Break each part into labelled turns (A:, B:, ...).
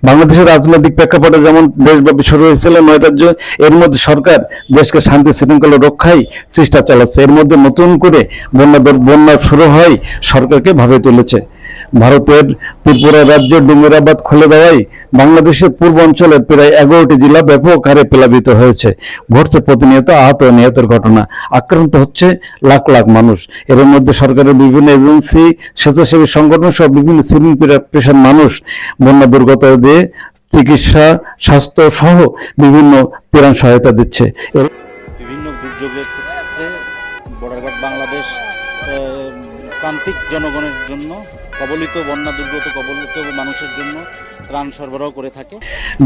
A: বাংলাদেশের রাজনৈতিক প্রেক্ষাপটে যেমন দেশব্যাপী শুরু হয়েছিল 9 রাজ্য, এর মধ্যে সরকার দেশকে শান্তি শৃঙ্খলা রক্ষায় চেষ্টা চালাচ্ছে। এর মধ্যে নতুন করে বন্যা শুরু হয় সরকারকে ভাবে তুলেছে। ভারতের ত্রিপুরা রাজ্য ডুমুরাবাদ খুলে দেওয়ায় বাংলাদেশের পূর্বাঞ্চলের প্রায় 11টি জেলা ব্যাপক হারে প্লাবিত হয়েছে। ঘটছে প্রতিনিয়ত আহত ও নিহতের ঘটনা, আক্রান্ত হচ্ছে লাখ লাখ মানুষ। এর মধ্যে সরকারের বিভিন্ন এজেন্সি, স্বেচ্ছাসেবী সংগঠন সহ বিভিন্ন শ্রেণী পেশার মানুষ বন্যা দুর্গত দিয়ে চিকিৎসা, স্বাস্থ্য সহ বিভিন্ন ত্রাণ সহায়তা দিচ্ছে।
B: বিভিন্ন দুর্যোগের ক্ষেত্রে বর্ডারঘাট বাংলাদেশ প্রান্তিক জনগণের জন্য বন্যা দুর্গত কবলিত মানুষের জন্য ত্রাণ সরবরাহ করে থাকে।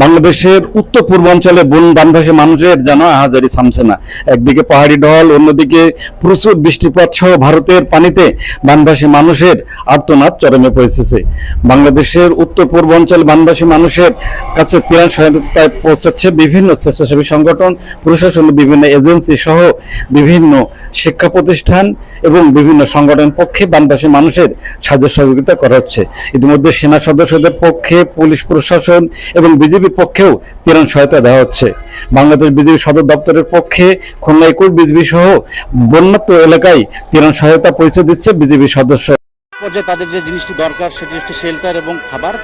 A: বাংলাদেশের উত্তর পূর্বাঞ্চলে বনবাসী মানুষের যেন আহাজারি থামছে না। একদিকে পাহাড়ি ঢল, অন্যদিকে প্রচুর বৃষ্টিপাত সহ ভারতের পানিতে বনবাসী মানুষের আর্তনাদ চরমে পৌঁছেছে। বাংলাদেশের উত্তর পূর্বাঞ্চল বনবাসী মানুষের কাছে ত্রাণ সহায়তায় পৌঁছাচ্ছে বিভিন্ন স্বেচ্ছাসেবী সংগঠন, প্রশাসনের বিভিন্ন এজেন্সি সহ বিভিন্ন শিক্ষা প্রতিষ্ঠান এবং বিভিন্ন সংগঠনের পক্ষে বনবাসী মানুষের সাহায্য সহযোগিতা করা হচ্ছে। ইতিমধ্যে সেনা সদস্যদের পক্ষে, পুলিশ প্রশাসন এবং বিজেপির পক্ষেও ত্রাণ সহায়তা দেওয়া হচ্ছে। বাংলাদেশ বিজেপি সদর দপ্তরের পক্ষে খুলনা ইকুট বিজেপি সহ বন্যাত্ম এলাকায় ত্রাণ সহায়তা পৌঁছে দিচ্ছে বিজেপি সদস্য।
B: পর্যায়ে তাদের যে জিনিসটি দরকার সেটি হচ্ছে শেল্টার এবং খাবার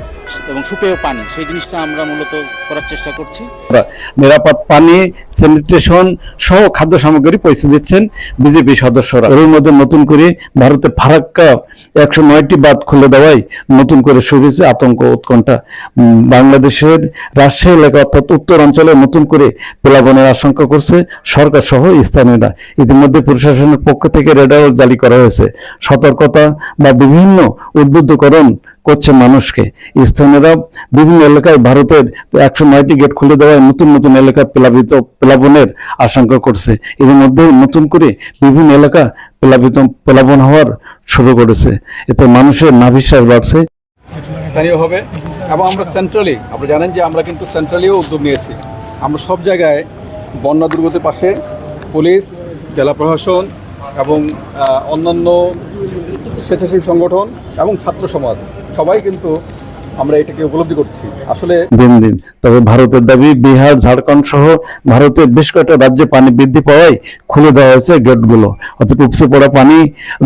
B: এবং সুপেয় পানি, সেই জিনিসটা আমরা মূলত করার চেষ্টা করছি।
A: নিরাপদ পানি, স্যানিটেশন সহ খাদ্য সামগ্রী পৌঁছে দিচ্ছেন বিজেপি সদস্যরা। এর মধ্যে নতুন করে ভারতের ফারাক্কা 109টি বাঁধ খুলে দেওয়ায় নতুন করে শুরু হয়েছে আতঙ্ক, উৎকণ্ঠা। বাংলাদেশের রাজশাহী এলাকা অর্থাৎ উত্তর অঞ্চলে নতুন করে প্লাবনের আশঙ্কা করছে সরকার সহ স্থানীয়রা। ইতিমধ্যে প্রশাসনের পক্ষ থেকে রেড অ্যালার্ট জারি করা হয়েছে। সতর্কতা বা বিভিন্ন উদ্বুদ্ধকরণ করছে মানুষকে। স্থানীয়রা বিভিন্ন এলাকায় ভারতের 109টি গেট খুলে দেওয়ায় নতুন নতুন এলাকা প্লাবনের আশঙ্কা করছে। এর মধ্যে নতুন করে বিভিন্ন এলাকা প্লাবন হওয়ার শুরু করেছে। এতে মানুষের নাভিশ্বাস বাড়ছে।
C: স্থানীয় হবে এবং আমরা সেন্ট্রালি, আপনারা জানেন যে আমরা কিন্তু সেন্ট্রালিও উদ্যোগ নিয়েছি। আমরা সব জায়গায় বন্যা দুর্গতের পাশে পুলিশ, জেলা প্রশাসন এবং অন্যান্য স্বেচ্ছাসেবী সংগঠন এবং ছাত্র সমাজ সবাই কিন্তু আমরা এটাকে উপলব্ধি করছি আসলে
A: দিন দিন। তবে ভারতের দাবি, বিহার, ঝাড়খণ্ড সহ ভারতের বেশ কয়েকটা রাজ্যে পানি বৃদ্ধি পাওয়ায় খুলে দেওয়া হয়েছে গেটগুলো, অর্থাৎ উপচে পড়া পানি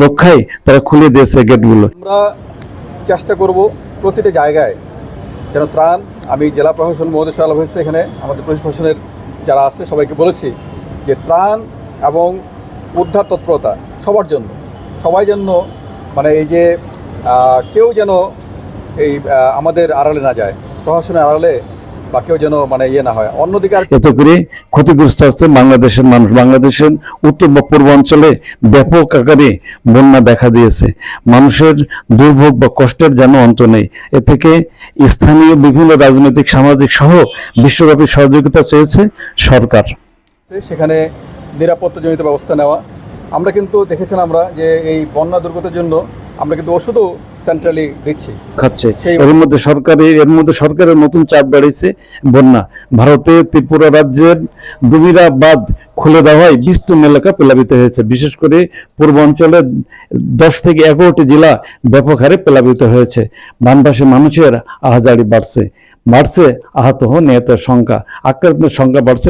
A: রক্ষায় তারা খুলে দিয়েছে গেটগুলো।
C: আমরা চেষ্টা করব প্রতিটা জায়গায় যেন ত্রাণ, আমি জেলা প্রশাসন মহোদয় আলাপ হয়েছে, এখানে আমাদের প্রশাসনের যারা আছে সবাইকে বলেছি যে ত্রাণ এবং উদ্ধার তৎপরতা সবার জন্য, সবাই যেন মানে এই যে কেউ যেন এই আমাদের আড়ালে না যায়, প্রশাসনের আড়ালে বা কেউ যেন মানে ইয়ে না হয়। অন্যদিকে
A: এতে করে ক্ষতিগ্রস্ত হচ্ছে বাংলাদেশের মানুষ। বাংলাদেশের উত্তর বা পূর্বাঞ্চলে ব্যাপক আকারে বন্যা দেখা দিয়েছে। মানুষের দুর্ভোগ বা কষ্টের যেন অন্ত নেই। এ থেকে স্থানীয় বিভিন্ন রাজনৈতিক, সামাজিক সহ বিশ্বব্যাপী সহযোগিতা চেয়েছে সরকার।
C: সেখানে নিরাপত্তাজনিত ব্যবস্থা নেওয়া। আমরা কিন্তু দেখেছেন আমরা যে এই বন্যা দুর্গতের জন্য আমরা কিন্তু ওষুধও সেন্ট্রালি দিচ্ছি
A: খাচ্ছে। এর মধ্যে সরকারের নতুন চাপ বেড়েছে বন্যা। ভারতের ত্রিপুরা রাজ্যের ডুমিরা বাঁধ খুলে দেওয়ায় বিস্তীর্ণ এলাকা প্লাবিত হয়েছে। বিশেষ করে পূর্বাঞ্চলের 10 থেকে 11টি জেলা ব্যাপক হারে প্লাবিত হয়েছে। বনবাসী মানুষের আহাজারি বাড়ছে, আহত ও নিহতের সংখ্যা, আক্রান্তের সংখ্যা বাড়ছে।